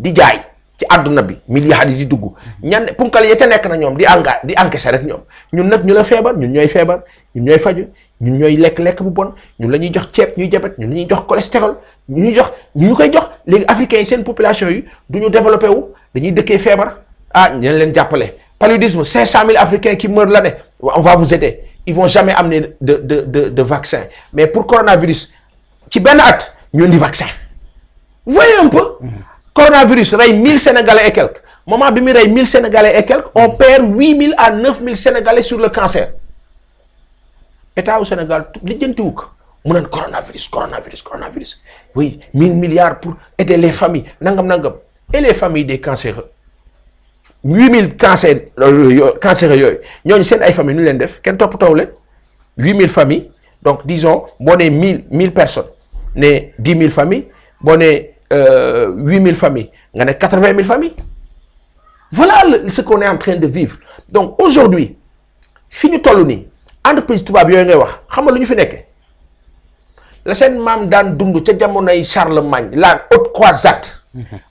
di jaay ci àdduna bi milliards yi di dugg ñan punkal ya ca nekk na ñoom di encaisser rek ñoom ñun nag ñu la feebar ñun ñooy feebar ñun ñooy faju ñun ñooy lekk bu bon ñun la ñuy jox ceeb ñuy jabet ñun la ñuy jox cholestérol ñu koy jox léegi africains yi seen population yi du ñu développé wu dañuy dëkkee feebar ñu leen jàppale paludisme 500 000 africains qui meurent l'année on va vous aider ils vont jamais amener de vaccin mais pour coronavirus ci benn at ñu indi vaccin vous voyez un peu coronavirus rey 1000 sénégalais et quelques moment bi muy rey 1000 sénégalais et quelques on perd 8000 à 9000 sénégalais sur le cancer état au Sénégal lijjantiwu ko mu naan coronavirus oui 1000 milliards pour aider les familles nangam et les familles des cancéreux 8000 cancéreux yooyu ñooñu seen ay famille nu leen def kenn toppatoo leen 8000 familles donc disons boo nee 1000 personnes ne 10 000 familles boo nee 8000 familles nga ne 80 000 familles voilà ce qu'on est en train de vivre donc aujourd'hui fi ñu toll nii entreprise tubaab yooyu ngay wax xam nga lu ñu fi nekkee la seen maam daan dund ca jamonoy Charlemagne la haute croisade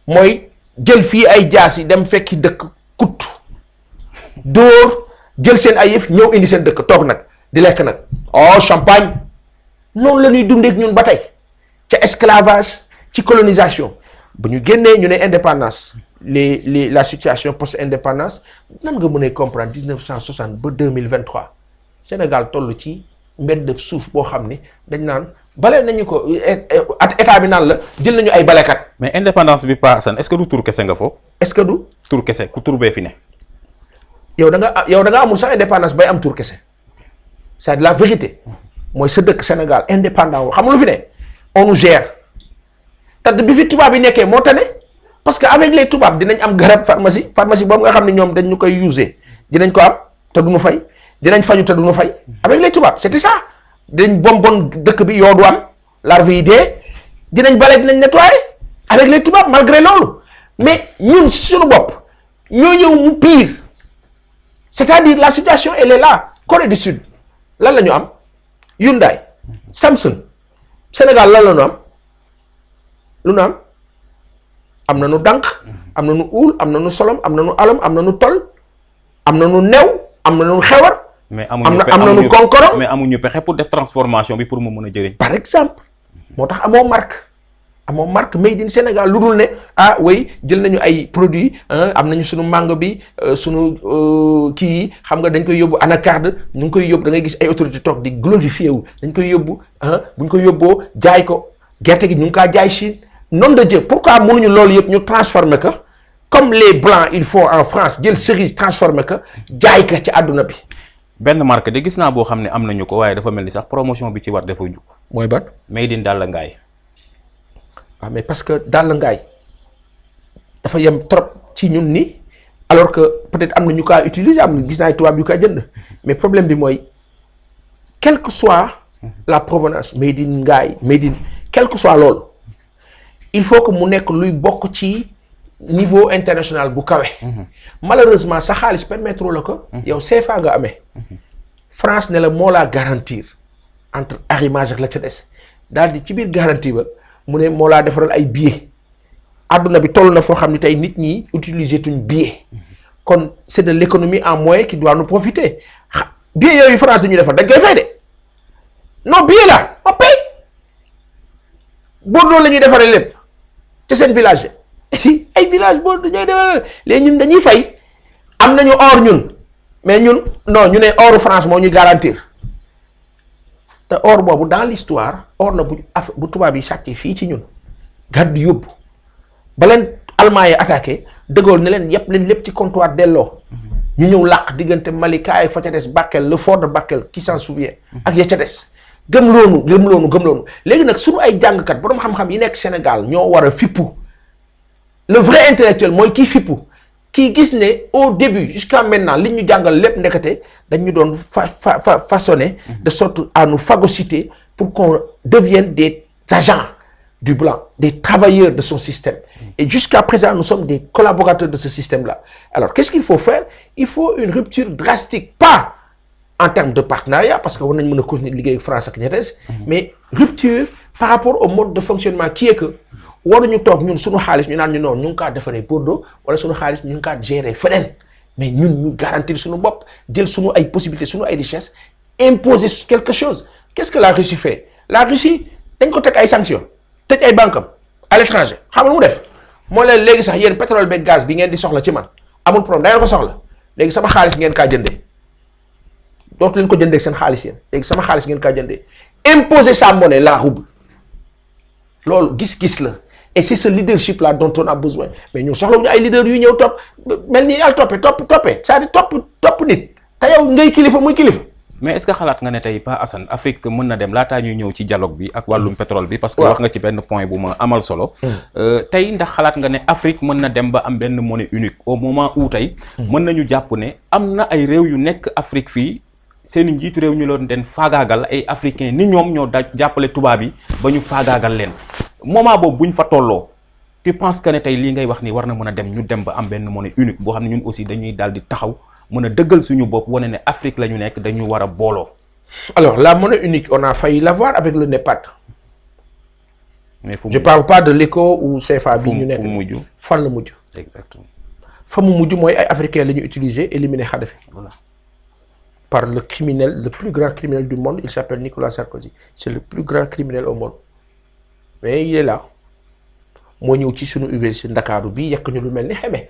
mooy jël fii ay jaas yi dem fekki dëkk kut dóor jël seen ay yëf ñëw indi seen dëkk toog nag di lekk nag champagne noonu la ñuy dundeek ñun ba tey ca esclavage ci colonisation bu ñu génnee ñu ne indépendance la situation post indépendance nan nga mën a comprendre 1960 ba 2023 Sénégal toll ci mbedd suuf boo xam ni dañ naan bale nañu ko état bi naan la jël nañu ay balekat. mais indépendance bi Pa Assane est-ce que du tur kese nga foofu. est-ce que du. tur kese ku tur bee fi ne. yow da nga amul sax indépendance bay am tur kese c'est de la vérité mooy sa dëkk Sénégal indépendant xam nga lu fi ne on nous gère te bi fi tubaab yi nekkee moo tane parce que avec les tubaab dinañ am garab pharmacie boobu nga xam ne ñoom dañ ñu koy user dinañ ko am te duñu fay dinañ faju te duñu fay avec les tubaab c'était ça. dinañ bon dëkk bi yoo du am larve yi dee dinañ bale dinañ nettoyer avec les tubaab malgré loolu mais ñun si suñu bopp ñoo ñëw mu pire c'est-à-dire la situation elle est là Corée du Sud lan la ñu am Hyundai Samsung Sénégal lan la ñu am lu ñu am na nu dànk am na nu uul am na nu solom am na nu alam am na nu tol am na nu new am na nu xewar mais am na nu konkoro mais amuñu pexe pour def transformation bi pour mu mën a jëriñ. par exemple moo tax amoo marque made in Sénégal lu dul ne oui jël nañu ay produits am nañu sunu mango bi sunu kii yi xam nga dañ koy yóbbu anacarde ñu ngi koy yóbbu da ngay gis ay autorité toog di glorifié wu dañ koy yóbbu bu ñu ko yóbboo jaay ko gerte gi ñu ngi kaa jaay Chine nom de Dieu pourquoi mënuñu loolu yëpp ñu transformer ko comme les blancs ils font en France jël cerise transformer ko jaay ko ci àdduna bi. benn marque de gis naa boo xam ne am nañu ko waaye dafa mel ni sax promotion bi ci war dafa jug. mooy ban. Made in Dalla Ngaye. waaw mais parce que Dalla Ngaye dafa yem trop ci ñun ni alors que peut-être am na ñu kaa utiliser am na gis naa ay tubaab yu kaa jënd mais problème bi mooy quelle que soit la provenance Made in Ngaye Made in quel que soit loolu il faut que mu nekk luy bokk ci niveau international bu kawe. malheureusement sa xaalis permettre la ko. yow CFA nga amee. France ne la moo laa garantir entre arrimage ak la ca des daal di ci biir garantie ba mu ne moo laa defaral ay billets adduna bi toll na foo xam ne tey nit ñi utiliser tuñ billet kon c'est de l'économie en moyen qui doit nous profiter billet yooyu France dañuy defar dañ koy fay de non billet la on paye Bordeaux la ñuy defaree lépp ci seen village ay village boo ñooy defar léegi ñun dañuy fay am nañu or ñun mais ñun non ñu ne oru France moo ñu garantir te or boobu dans l'histoire or la bu tubaab yi sàcc fii ci ñun gàddu yóbbu ba leen Allemand yi attaqué De Gaulle ne leen yëpp leen lépp ci comptoir delloo ñu ñëw làq diggante Malika ak fa ca des Bakel le fort de Bakel qui s'en souvient ak ya ca des gëm loonu léegi nag suñu ay jàngkat boroom xam-xam yi nekk Sénégal ñoo war a fippu le vrai intellectuel mooy kii fippu kii gis ne au début jusqu'à maintenant li ñu jàngal lépp ndekete dañu doon façonner de sorte à nous phagocyter pour qu'on devienne des agents du blanc, des travailleurs de son système. Et jusqu'à présent, nous sommes des collaborateurs de ce système-là. Alors, qu'est-ce qu'il faut faire? Il faut une rupture drastique, pas en termes de partenariat, parce qu'on a une continuer de ligue avec France et Canada, mais rupture par rapport au mode de fonctionnement qui est que waruñu toog ñun suñu xaalis ñu naan ñu noonu ñu ngi kaa defaree Bordeaux wala suñu xaalis ñu ngi kaa gérer feneen mais ñun ñu garantir suñu bopp jël suñu ay possibilités suñu ay richesses imposer quelque chose. Qu'est-ce que la Russie fait? La Russie dañ ko teg ay sanctions tëj ay banques am à l'étranger xam nga lu mu def moo leen léegi sax yéen pétrole beeg gaz bi ngeen di soxla ci man amul problème da ngeen ko soxla léegi sama xaalis ngeen kaa jëndee dootu leen ko jëndee seen xaalis yéen léegi sama xaalis ngeen kaa jëndee imposer sa monnaie la rouble loolu gis-gis la et c'est ce leadership là dont on a besoin mais ñun soxlawuñu ay leaders yu ñëw topp mel ni yàlla toppee c'est-à-dire topp nit te yow ngay kilifa muy kilifa. mais est-ce que xalaat nga ne tey Pa Assane Afrique mën na dem laataa ñuy ñëw ci dialogue bi ak wàllum pétrole bi parce que wax nga ci benn point bu ma amal solo tey ndax xalaat nga ne Afrique mën na dem ba am benn monnaie unique au moment où tey mën nañu jàpp ne am na ay réew yu nekk Afrique fii seen i njiitu réew ñu loon den faagaagal ay africain ni ñoom ñoo jàppale tubaab yi ba ñu faagaagal leen moment boobu buñ fa tolloo tu penses que ne tey lii ngay wax nii war na mën a dem ñu dem ba am benn monnaie unique boo xam ne ñun aussi dañuy daal di taxaw mën a dëggal suñu bopp wane ne Afrique la ñu nekk dañu war a booloo. Alors la monnaie unique on a failli l'avoir avec le NEPAD. mais je parle pas de l'éco ou CFA bi ñu nekk fu mu mujj fan la mujj. exactement fa mu mujj mooy ay africains la ñu utiliser éliminer Kadhafi. voilà par le criminel le plus grand criminel du monde il s'appelle Nicolas Sarkozy c'est le plus grand criminel au monde mais il est là moo ñëw ci suñu université Ndakaaru bi yekk ñu lu mel ni xeme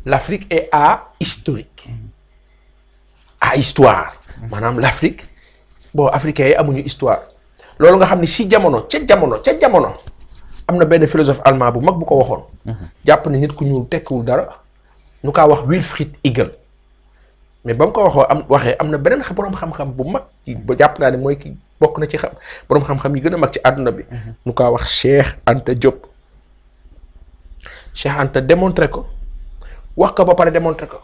l'Afrique est à historique à histoire maanaam l'Afrique bon africains yi amuñu histoire loolu nga xam ni si jamono ca jamono am na benn philosophe allemand bu mag bu ko waxoon jàpp ne nit ku ñuul tekkiwul dara nu kaa wax Wilfried Igel mais ba mu ko waxee am na beneen boroom xam-xam bu mag ci ba jàpp naa ne mooy ki bokk na ci boroom xam-xam yi gën a mag ci àdduna bi nu kaa wax Cheikh Anta Diop Cheikh Anta démontré ko wax ko ba pare démontré ko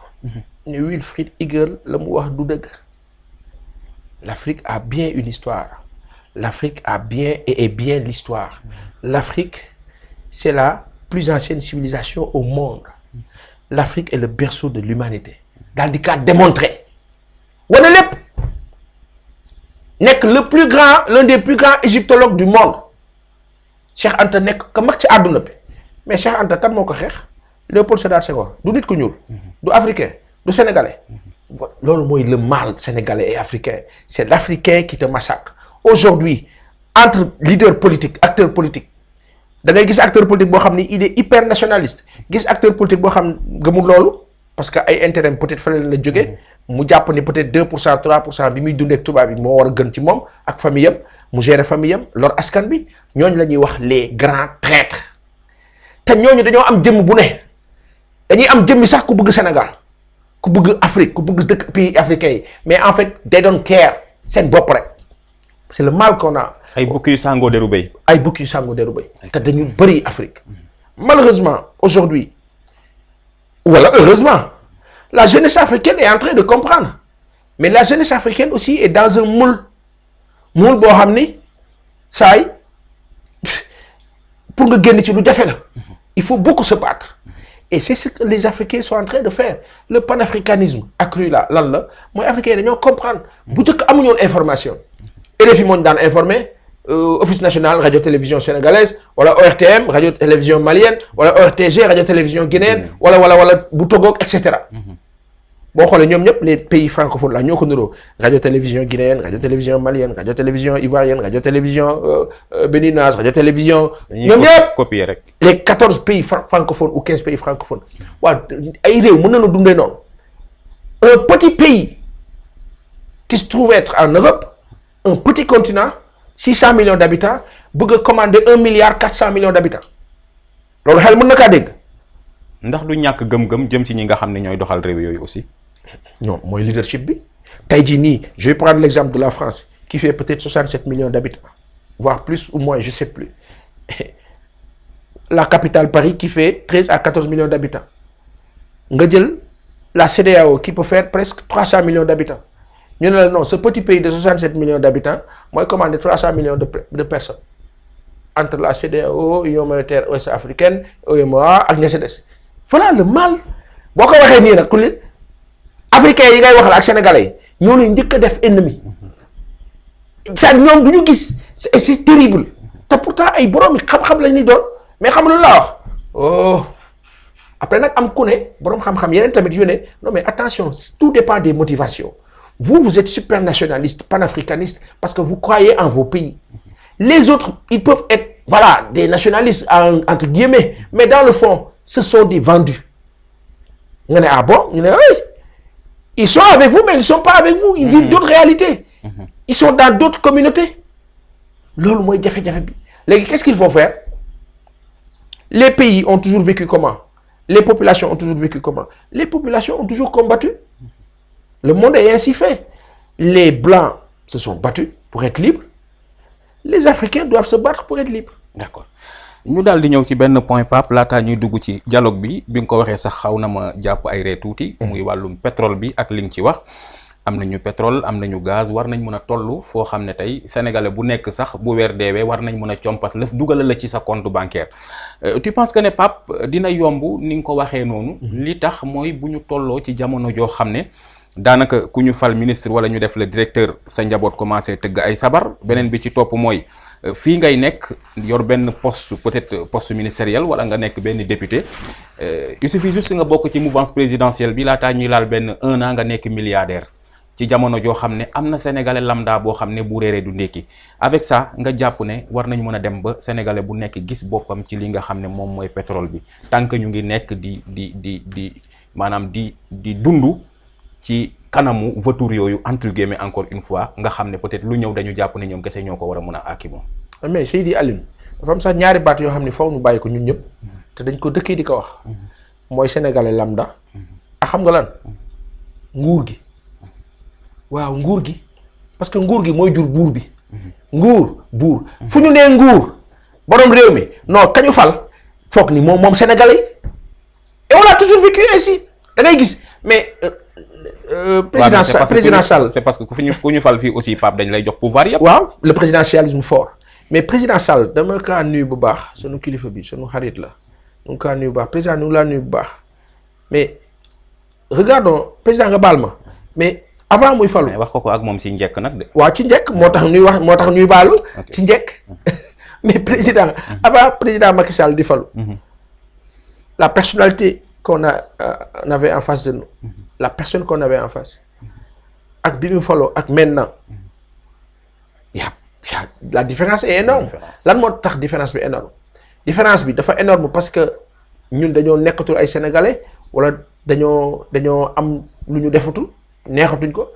ne Wilfried Igel la mu wax du dëgg l'Afrique a bien une histoire l'Afrique a bien et est bien l'histoire l'Afrique c'est la plus ancienne civilisation au monde l'Afrique est le berceau de l'humanité daal di kaa démontrer wane lépp nekk l'un des plus grands égyptologues du monde Cheikh Anta nekk ka mag ci àdduna bi mais Cheikh Anta kan moo ko xeex Léopold Sédar Senghor du nit ku ñuul du africain du sénégalais loolu mooy le mal sénégalais et africain c'est l'africain qui te massacre aujourd'hui entre leader politique acteur politique da ngay gis acteur politique boo xam ni il est hyper nationaliste gis acteur politique boo xam gëmul loolu parce que ay intérêt peut-être fële la jógee mu jàpp ni peut-être 2% 3% bi muy dundee ak tubaab bi moo war a gën ci moom ak famille am mu gérer famille am lor askan bi ñooñu la ñuy wax les grands traîtres te ñooñu dañoo am jëmm bu ne dañuy am jëmmi sax ku bëgg Sénégal ku bëgg Afrique ku bëgg dëkk pays africains yi mais en fait they don't care seen bopp rek c'est le mal qu'on a. ay bukki yu sàngoo deru béy. ay bukki yu sàngoo deru béy. te dañu bëri Afrique. malheureusement aujourd'hui wala heureusement la jeunesse africaine est en train de comprendre mais la jeunesse africaine aussi est dans un moule boo xam ni saay pour nga génn ci lu jafe la. il faut beaucoup se battre. et c'est ce que les Africains sont en train de faire le panafricanisme accru là lan la mooy africains yi dañoo comprendre bu njëkk amuñu woon information RFI moo ñu daan informé office national radio télévision sénégalaise wala ORTM radio télévision malienne wala ORTG radio télévision guinéenne wala bu Togo et cetera boo xoolee ñoom ñëpp les pays francophones là ñoo ko niroo radio télévision guinéenne radio télévision malienne radio télévision ivoirienne radio télévision béninoise radio télévision. ñoom ñëpp copier rek. les 14 pays francophones ou 15 pays francophones waaw ay réew mën nañu dundee noonu un petit pays qui se trouve être en Europe un petit continent 600 millions d'habitants bëgg a commander 1 milliard 400 millions d'habitants loolu xel mën na kaa dégg. ndax du ñàkk gëm-gëm jëm ci ñi nga xam ne ñooy doxal réew yooyu aussi. non mooy leadership bi tey jii nii je vais prendre l'exemple de la France qui fait peut-être 67 millions d'habitants voire plus ou moins je sais plus la capitale Paris qui fait 13 à 14 millions d'habitants nga jël la CEDEAO qui peut faire presque 300 millions d'habitants ñu ne la non ce petit pays de 67 millions d'habitants mooy commander 300 millions de personnes entre la CEDEAO Union monétaire ouest africaine UEMOA ak ña ca des. voilà le mal boo ko waxee nii nag ku leen africains yi ngay waxal ak sénégalais yi ñoo leen njëkk a def ennemi c'est ñoom du ñu gis c'est terrible te pourtant ay borom xam-xam lañ ni doon mais xam nga lu laa wax oh après nag am ku ne boroom xam-xam yeneen tamit yu ne non mais attention tout dépend des motivations vous êtes super nationaliste panafricaniste parce que vous croyez en vos pays les autres ils peuvent être voilà des nationalistes entre guillemets mais dans le fond ce sont des vendus nga ne ah bon ñu ne oui ils sont avec vous mais ils ne sont pas avec vous ils vivent d'autres réalités ils sont dans d'autres communautés loolu mooy jafe-jafe bi léegi qu'est-ce qu'il faut faire les pays ont toujours vécu comment les populations ont toujours vécu comment les populations ont toujours combattu le monde est ainsi fait les blancs se sont battus pour être libres les africains doivent se battre pour être libres. D'accord ñu daal di ñëw ci benn point Pape laataa ñuy dugg ci dialogue bi bi nga ko waxee sax xaw na ma jàpp ay ree tuuti. muy wàllum pétrole bi ak li nga ci wax. am nañu pétrole am nañu gaz war nañ mën a toll foo xam ne tey sénégalais bu nekk sax bu weer deewee war nañ mën a compas lëf dugalal la ci sa compte bancaire tu penses que ne Pape dina yomb ni nga ko waxee noonu. li tax mooy bu ñu tolloo ci jamono joo xam ne daanaka ku ñu fal ministre wala ñu def le directeur sa njaboot commencé tëgg ay sabar beneen bi ci topp mooy fii ngay nekk yor benn poste peut-être poste ministériel wala nga nekk benn député il suffit juste nga bokk ci mouvance présidentielle bi laataa ñuy laal benn 1 an nga nekk milliardaire. ci jamono joo xam ne am na sénégalais lambda boo xam ne bu réeree du ndékki avec ça nga jàpp ne war nañu mën a dem ba sénégalais bu nekk gis boppam ci li nga xam ne moom mooy pétrole bi tant que ñu ngi nekk di maanaam di dund ci kanamu vautour yooyu entre guillemets encore une fois nga xam ne peut-être lu ñëw dañu jàpp ne ñoom kese ñoo ko war a mën a akimoo. mais Seydi Aline dafa am sax ñaari baat yoo xam ne faw ñu bàyyi ko ñun ñëpp te dañ ko dëkkee di ko wax mooy sénégalais lambda ak xam nga lan nguur gi. waaw nguur gi parce que nguur gi mooy jur buur bi nguur buur fu ñu nee nguur borom réew mi non kañu fal foog ni moom sénégalais yi et on a toujours vécu ainsi da ngay gis mais président Sall c'est parce que ku ñu fal fii aussi Pape dañ lay jox pouvoir yëpp. waaw le présidentialisme fort mais président Sall dama kaa nuyu bu baax sunu kilifa bi sunu xarit la ñu kaa nuyu bu baax président ñu laa nuyu bu baax mais regardons président nga baal ma mais. avant muy falu wax ko ak moom ci njëkk nag de. waaw ci njëkk moo tax ñuy baalu. ci njëkk mais président avant président Macky Sall di falu. la personnalité qu'on avait en face de nous. la personne qu'on avait en face. ak bi mu faloo ak maintenant. la différence est énorme lan moo tax différence bi énorme différence bi dafa énorme parce que ñun dañoo nekkatul ay sénégalais wala dañoo am lu ñu defatul. neexatuñ ko